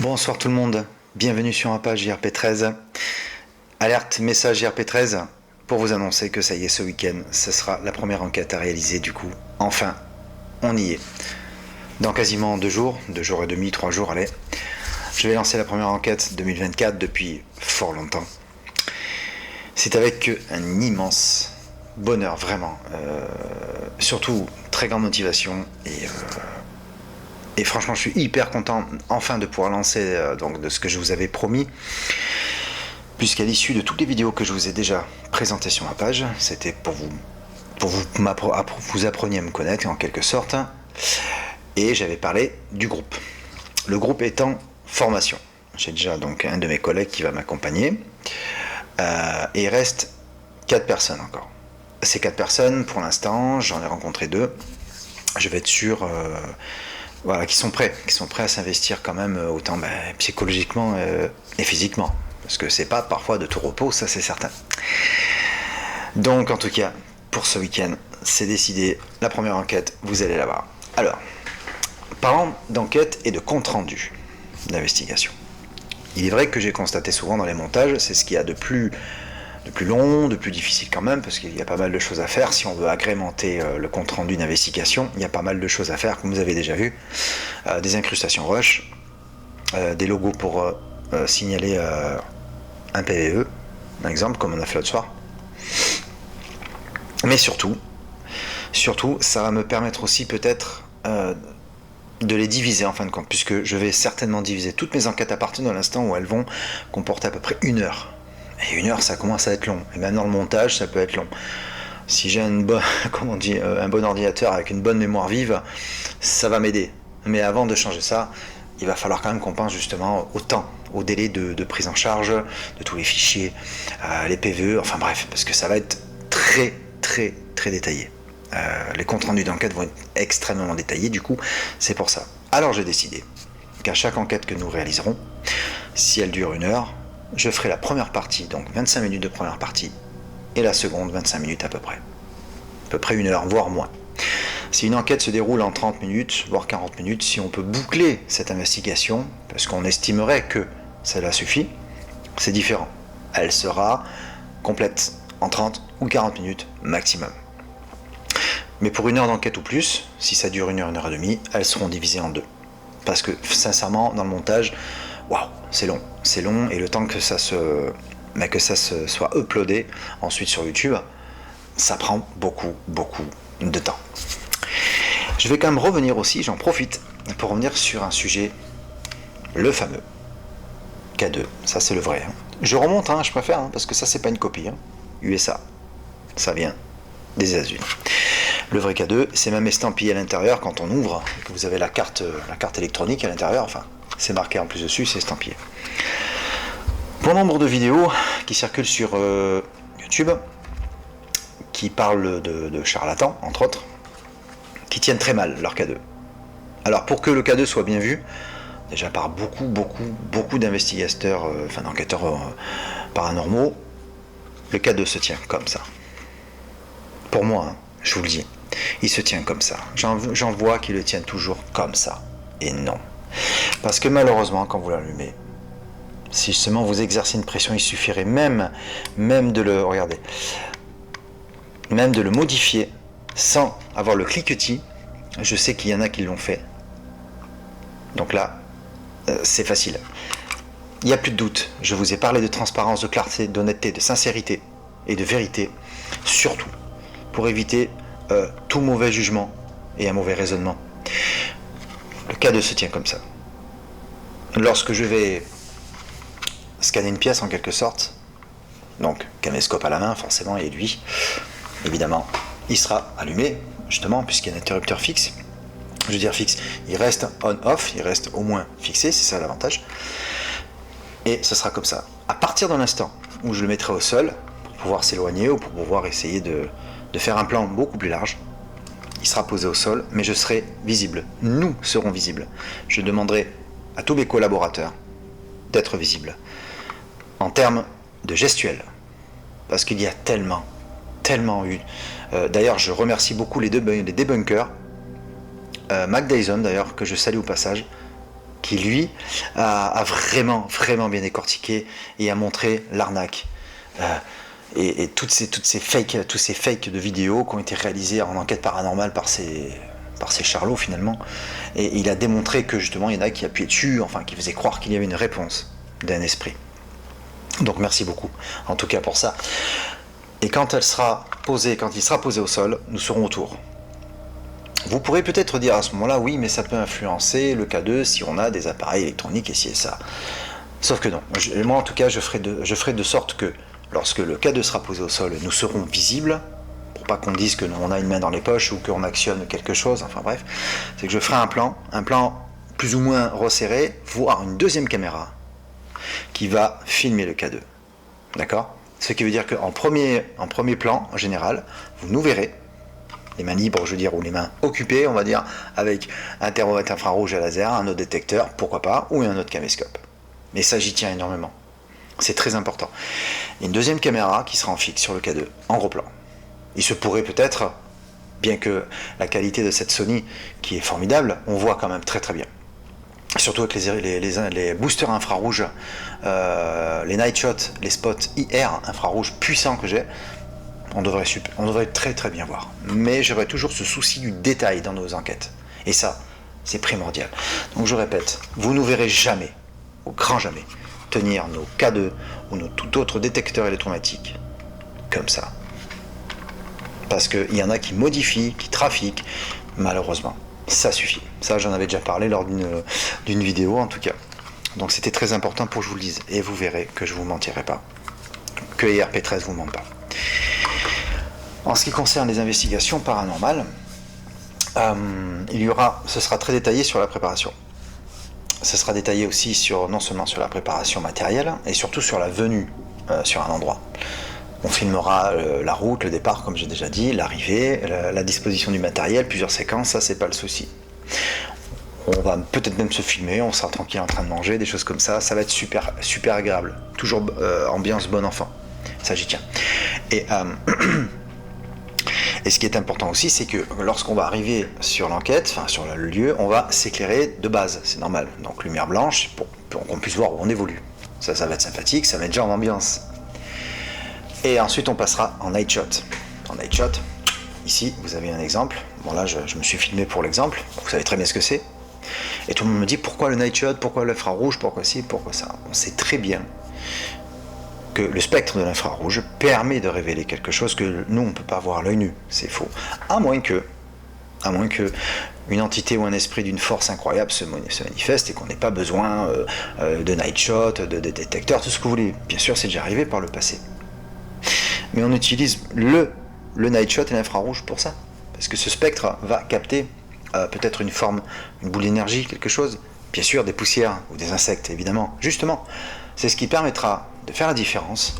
Bonsoir tout le monde, bienvenue sur ma page JRP13. Alerte message JRP13 pour vous annoncer que ça y est, ce week-end, ce sera la première enquête à réaliser du coup. Enfin, on y est. Dans quasiment 2 jours et demi, 3 jours, allez. Je vais lancer la première enquête 2024 depuis fort longtemps. C'est avec un immense bonheur, vraiment. Surtout, très grande motivation et franchement, je suis hyper content enfin de pouvoir lancer donc de ce que je vous avais promis. Puisqu'à l'issue de toutes les vidéos que je vous ai déjà présentées sur ma page, c'était pour vous appreniez à me connaître en quelque sorte. Et j'avais parlé du groupe. Le groupe étant formation. J'ai déjà donc un de mes collègues qui va m'accompagner. Et il reste 4 personnes encore. Ces 4 personnes, pour l'instant, j'en ai rencontré 2. Je vais être sûr... Voilà, qui sont prêts à s'investir quand même autant psychologiquement et physiquement. Parce que c'est pas parfois de tout repos, ça c'est certain. Donc en tout cas, pour ce week-end, c'est décidé, la première enquête, vous allez la voir. Alors, parlant d'enquête et de compte-rendu d'investigation. Il est vrai que j'ai constaté souvent dans les montages, c'est ce qu'il y a de plus long, de plus difficile quand même, parce qu'il y a pas mal de choses à faire. Si on veut agrémenter le compte-rendu d'investigation, il y a pas mal de choses à faire, comme vous avez déjà vu. Des incrustations rush, des logos pour signaler un PVE, par exemple, comme on a fait l'autre soir. Mais surtout, ça va me permettre aussi peut-être de les diviser en fin de compte, puisque je vais certainement diviser toutes mes enquêtes à partir de l'instant où elles vont comporter à peu près 1 heure. Et 1 heure, ça commence à être long. Et même dans le montage, ça peut être long. Si j'ai un bon ordinateur avec une bonne mémoire vive, ça va m'aider. Mais avant de changer ça, il va falloir quand même qu'on pense justement au temps, au délai de prise en charge de tous les fichiers, les PVE, enfin bref, parce que ça va être très détaillé. Les comptes rendus d'enquête vont être extrêmement détaillés, du coup, c'est pour ça. Alors j'ai décidé qu'à chaque enquête que nous réaliserons, si elle dure 1 heure, je ferai la première partie, donc 25 minutes de première partie, et la seconde 25 minutes à peu près. À peu près 1 heure, voire moins. Si une enquête se déroule en 30 minutes, voire 40 minutes, si on peut boucler cette investigation, parce qu'on estimerait que cela suffit, c'est différent. Elle sera complète en 30 ou 40 minutes maximum. Mais pour 1 heure d'enquête ou plus, si ça dure 1 heure, 1 heure et demie, elles seront divisées en 2. Parce que sincèrement, dans le montage, waouh, c'est long, et le temps que ça se soit uploadé ensuite sur YouTube, ça prend beaucoup de temps. Je vais quand même revenir aussi, j'en profite pour revenir sur un sujet, le fameux K2, ça c'est le vrai. Je remonte, je préfère, parce que ça c'est pas une copie. USA, ça vient des États-Unis. Le vrai K2, c'est même estampillé à l'intérieur quand on ouvre, que vous avez la carte électronique à l'intérieur, enfin, c'est marqué en plus dessus, c'est estampillé. Bon nombre de vidéos qui circulent sur YouTube, qui parlent de charlatans, entre autres, qui tiennent très mal leur K2. Alors pour que le K2 soit bien vu, déjà par beaucoup d'investigateurs, d'enquêteurs paranormaux, le K2 se tient comme ça. Pour moi, je vous le dis, il se tient comme ça. J'en vois qui le tiennent toujours comme ça. Et non. Parce que malheureusement, quand vous l'allumez, si justement vous exercez une pression, il suffirait même de le modifier sans avoir le cliquetis. Je sais qu'il y en a qui l'ont fait. Donc là, c'est facile. Il n'y a plus de doute. Je vous ai parlé de transparence, de clarté, d'honnêteté, de sincérité et de vérité, surtout pour éviter tout mauvais jugement et un mauvais raisonnement. Le K2 se tient comme ça. Lorsque je vais scanner une pièce en quelque sorte, donc caméscope à la main forcément, et lui, évidemment, il sera allumé, justement, puisqu'il y a un interrupteur fixe. Je veux dire fixe, il reste on-off, il reste au moins fixé, c'est ça l'avantage. Et ce sera comme ça. À partir de l'instant où je le mettrai au sol, pour pouvoir s'éloigner ou pour pouvoir essayer de faire un plan beaucoup plus large, il sera posé au sol, mais je serai visible. Nous serons visibles. Je demanderai à tous mes collaborateurs d'être visibles. En termes de gestuelle. Parce qu'il y a tellement eu... d'ailleurs, je remercie beaucoup les débunkers. Mac Dyson, d'ailleurs, que je salue au passage. qui lui a vraiment bien décortiqué et a montré l'arnaque. Et tous ces fakes de vidéos qui ont été réalisés en enquête paranormale par ces charlots finalement. Et il a démontré que justement il y en a qui appuyaient dessus, enfin qui faisaient croire qu'il y avait une réponse d'un esprit. Donc merci beaucoup en tout cas pour ça. Et quand il sera posé au sol, nous serons autour. Vous pourrez peut-être dire à ce moment-là, oui, mais ça peut influencer le K2 si on a des appareils électroniques et ci et ça. Sauf que non. Moi, en tout cas, je ferai de sorte que lorsque le K2 sera posé au sol, nous serons visibles, pour pas qu'on dise qu'on a une main dans les poches ou qu'on actionne quelque chose, enfin bref, c'est que je ferai un plan plus ou moins resserré, voire une deuxième caméra qui va filmer le K2. D'accord ? Ce qui veut dire qu'en premier plan, en général, vous nous verrez, les mains libres, je veux dire, ou les mains occupées, on va dire, avec un thermomètre infrarouge à laser, un autre détecteur, pourquoi pas, ou un autre caméscope. Mais ça, j'y tiens énormément. C'est très important. Et une deuxième caméra qui sera en fixe sur le K2, en gros plan. Il se pourrait peut-être, bien que la qualité de cette Sony, qui est formidable, on voit quand même très très bien. Surtout avec les boosters infrarouges, les night shots, les spots IR infrarouges puissants que j'ai, on devrait très très bien voir. Mais j'aurai toujours ce souci du détail dans nos enquêtes. Et ça, c'est primordial. Donc je répète, vous ne verrez jamais, au grand jamais, tenir nos K2 ou nos tout autres détecteurs électromagnétiques comme ça. Parce qu'il y en a qui modifient, qui trafiquent, malheureusement. Ça suffit. Ça, j'en avais déjà parlé lors d'une vidéo, en tout cas. Donc c'était très important pour que je vous le dise. Et vous verrez que je ne vous mentirai pas. Que IRP13 ne vous ment pas. En ce qui concerne les investigations paranormales, ce sera très détaillé sur la préparation. Ce sera détaillé aussi non seulement sur la préparation matérielle, et surtout sur la venue sur un endroit. On filmera la route, le départ, comme j'ai déjà dit, l'arrivée, la disposition du matériel, plusieurs séquences, ça c'est pas le souci. On va peut-être même se filmer, on sera tranquille en train de manger, des choses comme ça, ça va être super, super agréable. Toujours ambiance bon enfant, ça j'y tiens. Et ce qui est important aussi, c'est que lorsqu'on va arriver sur l'enquête, enfin sur le lieu, on va s'éclairer de base, c'est normal. Donc lumière blanche pour qu'on puisse voir où on évolue. Ça va être sympathique, ça va être déjà en ambiance. Et ensuite on passera en night shot. En night shot, ici vous avez un exemple. Bon là je me suis filmé pour l'exemple, vous savez très bien ce que c'est. Et tout le monde me dit pourquoi le night shot, pourquoi l'infrarouge, pourquoi ci, pourquoi ça. On sait très bien que le spectre de l'infrarouge permet de révéler quelque chose que nous on ne peut pas voir à l'œil nu, c'est faux. À moins que une entité ou un esprit d'une force incroyable se manifeste et qu'on n'ait pas besoin de night shot, de détecteurs, tout ce que vous voulez. Bien sûr, c'est déjà arrivé par le passé. Mais on utilise le night shot et l'infrarouge pour ça. Parce que ce spectre va capter peut-être une boule d'énergie, quelque chose. Bien sûr, des poussières ou des insectes, évidemment. Justement, c'est ce qui permettra de faire la différence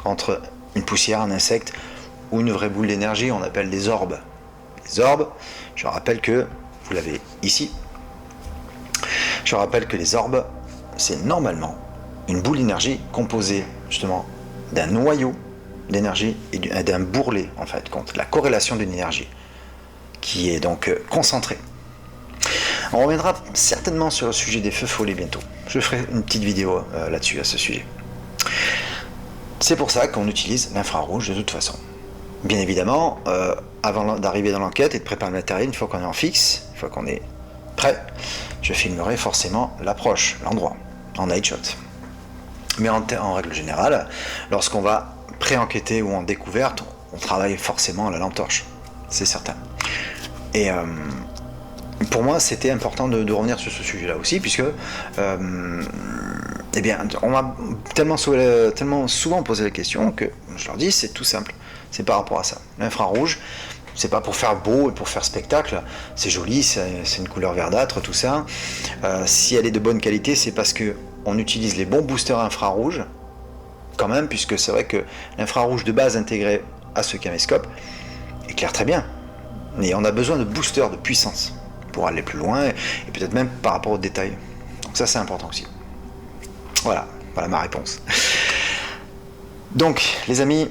entre une poussière, un insecte ou une vraie boule d'énergie, on appelle des orbes. Les orbes, je rappelle que, vous l'avez ici, je rappelle que les orbes, c'est normalement une boule d'énergie composée justement d'un noyau d'énergie et d'un bourrelet, en fait, compte la corrélation d'une énergie qui est donc concentrée. On reviendra certainement sur le sujet des feux follets bientôt. Je ferai une petite vidéo là-dessus, à ce sujet. C'est pour ça qu'on utilise l'infrarouge de toute façon. Bien évidemment, avant d'arriver dans l'enquête et de préparer le matériel, une fois qu'on est en fixe, une fois qu'on est prêt, je filmerai forcément l'approche, l'endroit, en night shot. Mais en règle générale, lorsqu'on va pré-enquêter ou en découverte, on travaille forcément à la lampe torche, c'est certain. Et pour moi, c'était important de revenir sur ce sujet-là aussi, puisque eh bien, on m'a tellement souvent posé la question que je leur dis, c'est tout simple, c'est par rapport à ça. L'infrarouge, c'est pas pour faire beau et pour faire spectacle, c'est joli, c'est une couleur verdâtre, tout ça. Si elle est de bonne qualité, c'est parce que on utilise les bons boosters infrarouges, quand même, puisque c'est vrai que l'infrarouge de base intégré à ce caméscope éclaire très bien. Mais on a besoin de boosters de puissance pour aller plus loin et peut-être même par rapport aux détails. Donc ça c'est important aussi. Voilà ma réponse. Donc les amis,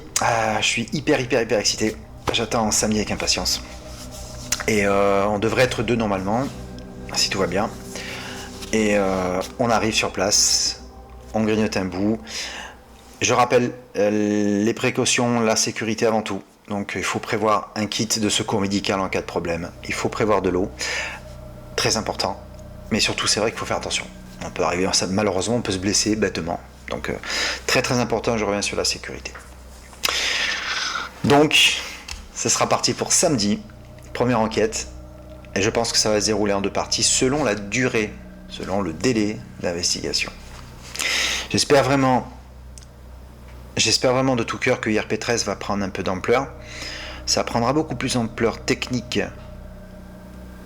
je suis hyper excité. J'attends samedi avec impatience. Et on devrait être deux normalement, si tout va bien. Et on arrive sur place, on grignote un bout. Je rappelle les précautions, la sécurité avant tout. Donc il faut prévoir un kit de secours médical en cas de problème. Il faut prévoir de l'eau, très important. Mais surtout, c'est vrai qu'il faut faire attention. On peut arriver, malheureusement, on peut se blesser bêtement. Donc très très important, je reviens sur la sécurité. Donc, ce sera parti pour samedi, première enquête. Et je pense que ça va se dérouler en 2 parties selon la durée, selon le délai d'investigation. J'espère vraiment de tout cœur que IRP13 va prendre un peu d'ampleur. Ça prendra beaucoup plus d'ampleur technique,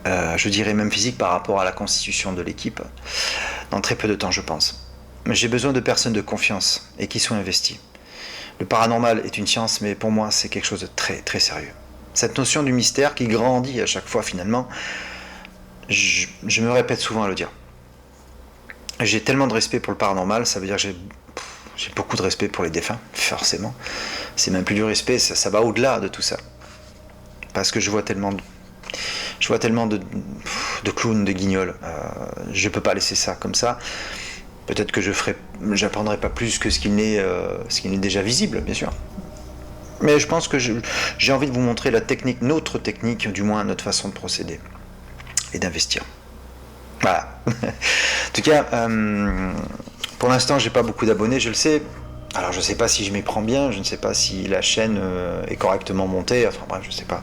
je dirais même physique, par rapport à la constitution de l'équipe, dans très peu de temps, je pense. Mais j'ai besoin de personnes de confiance et qui soient investies. Le paranormal est une science, mais pour moi, c'est quelque chose de très, très sérieux. Cette notion du mystère qui grandit à chaque fois, finalement, je me répète souvent à le dire. J'ai tellement de respect pour le paranormal, ça veut dire que j'ai beaucoup de respect pour les défunts, forcément. C'est même plus du respect, ça va au-delà de tout ça. Parce que je vois tellement de clowns, de guignols. Je peux pas laisser ça comme ça. Peut-être que j'apprendrai pas plus que ce qu'il n'est déjà visible, bien sûr. Mais je pense que j'ai envie de vous montrer la technique, notre technique, du moins notre façon de procéder et d'investir. Voilà. En tout cas, pour l'instant, j'ai pas beaucoup d'abonnés, je le sais. Alors, je sais pas si je m'y prends bien, je ne sais pas si la chaîne est correctement montée. Enfin bref, je sais pas.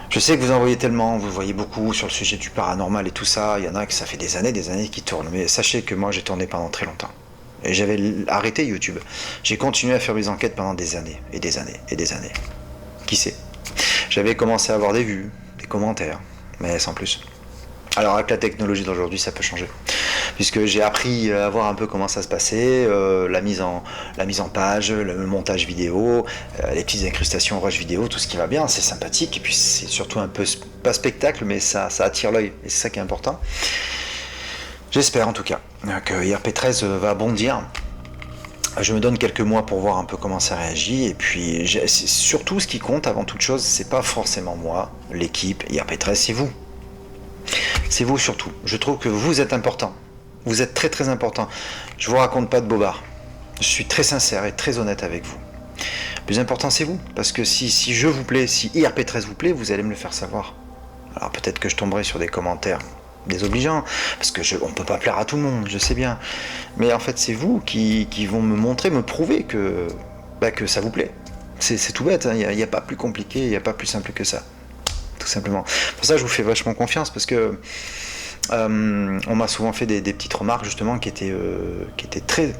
Je sais que vous en voyez tellement, vous voyez beaucoup sur le sujet du paranormal et tout ça. Il y en a que ça fait des années qui tournent. Mais sachez que moi, j'ai tourné pendant très longtemps. Et j'avais arrêté YouTube. J'ai continué à faire mes enquêtes pendant des années, et des années, et des années. Qui sait? J'avais commencé à avoir des vues, des commentaires, mais sans plus. Alors avec la technologie d'aujourd'hui, ça peut changer. Puisque j'ai appris à voir un peu comment ça se passait, la mise en page, le montage vidéo, les petites incrustations rush vidéo, tout ce qui va bien, c'est sympathique. Et puis c'est surtout un peu, pas spectacle, mais ça attire l'œil. Et c'est ça qui est important. J'espère en tout cas que IRP13 va bondir. Je me donne quelques mois pour voir un peu comment ça réagit. Et puis surtout ce qui compte avant toute chose, c'est pas forcément moi, l'équipe, IRP13, c'est vous. C'est vous surtout. Je trouve que vous êtes important. Vous êtes très très important. Je vous raconte pas de bobards. Je suis très sincère et très honnête avec vous. Le plus important c'est vous. Parce que si je vous plais, si IRP13 vous plaît, vous allez me le faire savoir. Alors peut-être que je tomberai sur des commentaires désobligeants, parce que on peut pas plaire à tout le monde, je sais bien. Mais en fait c'est vous qui vont me montrer, me prouver que ça vous plaît. C'est tout bête, hein. Il n'y a pas plus compliqué, il n'y a pas plus simple que ça. Tout simplement. Pour ça je vous fais vachement confiance, parce que on m'a souvent fait des petites remarques justement qui étaient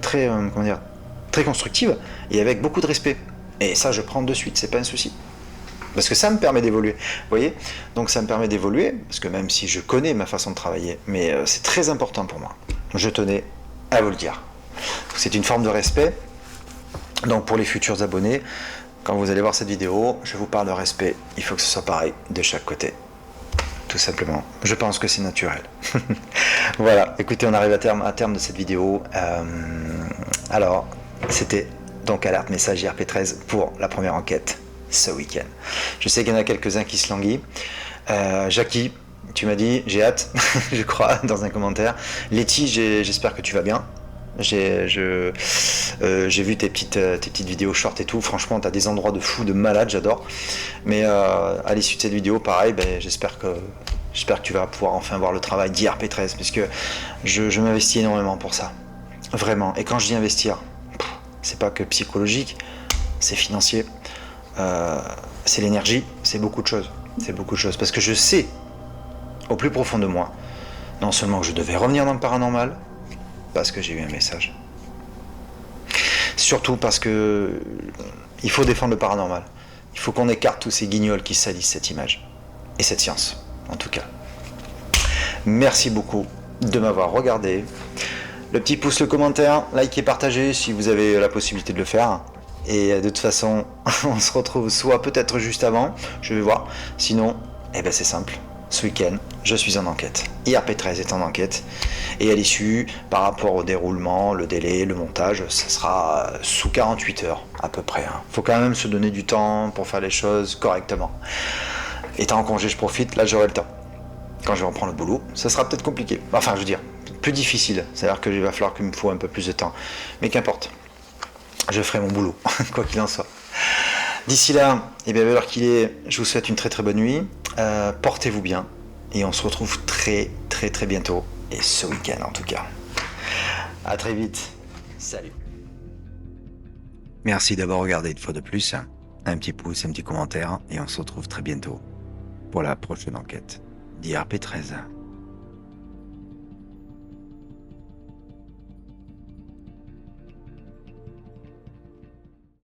très constructives et avec beaucoup de respect. Et ça je prends de suite, c'est pas un souci. Parce que ça me permet d'évoluer, vous voyez. Donc ça me permet d'évoluer, parce que même si je connais ma façon de travailler, mais c'est très important pour moi. Je tenais à vous le dire. C'est une forme de respect. Donc pour les futurs abonnés, quand vous allez voir cette vidéo, je vous parle de respect. Il faut que ce soit pareil de chaque côté. Tout simplement. Je pense que c'est naturel. Voilà, écoutez, on arrive à terme de cette vidéo. Alors, c'était donc alerte message IRP13 pour la première enquête ce week-end. Je sais qu'il y en a quelques-uns qui se languissent. Jackie, tu m'as dit, j'ai hâte, je crois, dans un commentaire. Letty, j'espère que tu vas bien. J'ai vu tes petites vidéos short et tout. Franchement, tu as des endroits de fou, de malade, j'adore. Mais à l'issue de cette vidéo, pareil, j'espère que tu vas pouvoir enfin voir le travail d'IRP13, puisque je m'investis énormément pour ça. Vraiment. Et quand je dis investir, c'est pas que psychologique, c'est financier. C'est l'énergie, c'est beaucoup de choses. C'est beaucoup de choses. Parce que je sais, au plus profond de moi, non seulement que je devais revenir dans le paranormal, parce que j'ai eu un message. Surtout parce que il faut défendre le paranormal. Il faut qu'on écarte tous ces guignols qui salissent cette image. Et cette science, en tout cas. Merci beaucoup de m'avoir regardé. Le petit pouce, le commentaire, like et partagez si vous avez la possibilité de le faire. Et de toute façon, on se retrouve soit peut-être juste avant, je vais voir. Sinon, c'est simple. Ce week-end, je suis en enquête. IRP13 est en enquête. Et à l'issue, par rapport au déroulement, le délai, le montage, ça sera sous 48 heures à peu près. Faut quand même se donner du temps pour faire les choses correctement. Étant en congé, je profite, là j'aurai le temps. Quand je reprends le boulot, ça sera peut-être compliqué. Enfin, je veux dire, plus difficile. C'est-à-dire qu'il va falloir qu'il me faut un peu plus de temps. Mais qu'importe. Je ferai mon boulot, quoi qu'il en soit. D'ici là, et bien à l'heure qu'il est, je vous souhaite une très très bonne nuit. Portez-vous bien. Et on se retrouve très très très bientôt. Et ce week-end en tout cas. À très vite. Salut. Merci d'avoir regardé une fois de plus. Un petit pouce, un petit commentaire. Et on se retrouve très bientôt pour la prochaine enquête d'IRP 13.